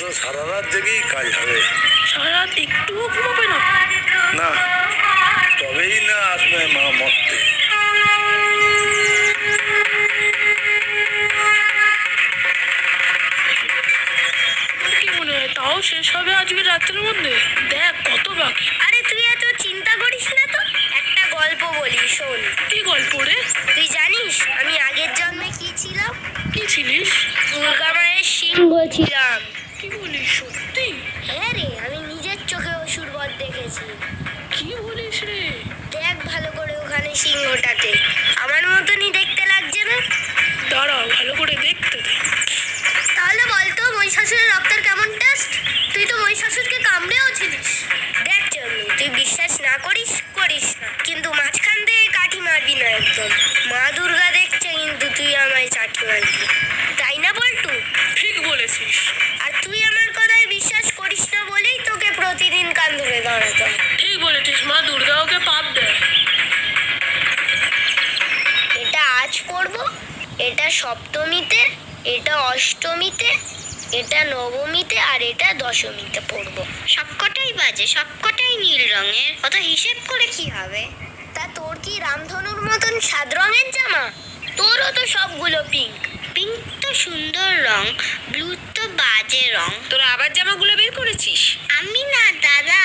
অবশ্য সারা রাত জেগেই কাজ হবে। সারা রাত একটুও ঘুমাবে না? না, তবেই না আসবে মা মরতে। তোর কি মনে হয় তাও শেষ হবে আজকে রাত্রের মধ্যে? দেখ কত বাকি। আরে তুই এত চিন্তা করিস না তো, একটা গল্প বলি শোন। কি গল্প রে? তুই জানিস আমি আগের জন্মে কি ছিলাম? কি ছিলিস? দুর্গা মায়ের সিংহ ছিলাম। কি বলিস সত্যি? হ্যাঁ রে, আমি নিজের চোখে অসুর বধ দেখেছি। কি বলিস রে? দেখ ভালো করে ওখানে সিংহটাকে, আমার মতনই দেখতে লাগছে না? দাঁড়াও ভালো করে দেখতে দে। তাহলে বলতো মহিষাসুরের রক্তের কেমন টেস্ট? তুই তো মহিষাসুরকে কামড়েও ছিলিস। দেখ চন্নি, তুই বিশ্বাস না করিস করিস না, কিন্তু মাঝখান থেকে কাঠি মারবি না একদম। মা দুর্গা দেখছে কিন্তু তুই আমায় চাটি মারবি, তাই না বল্টু? ঠিক বলেছিস। আর তুই আমার কথায় বিশ্বাস করিস না বলেই তোকে প্রতিদিন কান ধরে দাঁড়াতে হয়। ঠিক বলেছিস, মা দুর্গা ওকে পাপ দেয়। এটা আজ করব, এটা সপ্তমীতে, এটা অষ্টমীতে, এটা নবমীতে, আর এটা দশমীতে পড়বো। সবকটাই বাজে, সবকটাই নীল রঙের, অত হিসেব করে কি হবে? তা তোর কি রামধনুর মতন 7 রঙের জামা? তোরও তো সবগুলো পিঙ্ক। পিঙ্ক তো সুন্দর রং, ব্লু তো বাজে রং। তোরা আবার জামাগুলো বের করেছিস? আমি না দাদা,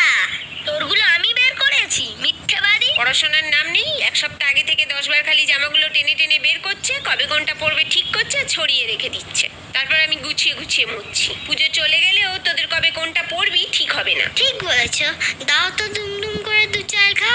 তোরগুলো আমি বের করেছি, মিথ্যেবাদী। পড়াশোনার নাম নেই, 1 সপ্তাহ আগে থেকে 10 বার খালি জামাগুলো টেনে টেনে বের করছে, কবে কোনটা পরবে ঠিক করছে আর ছড়িয়ে রেখে দিচ্ছে। তারপর আমি গুছিয়ে গুছিয়ে মুছছি। পুজো চলে গেলেও তোদের কবে কোনটা পরবি ঠিক হবে না। ঠিক বলেছ, দাও তো দুম দুম করে 2-4 খা।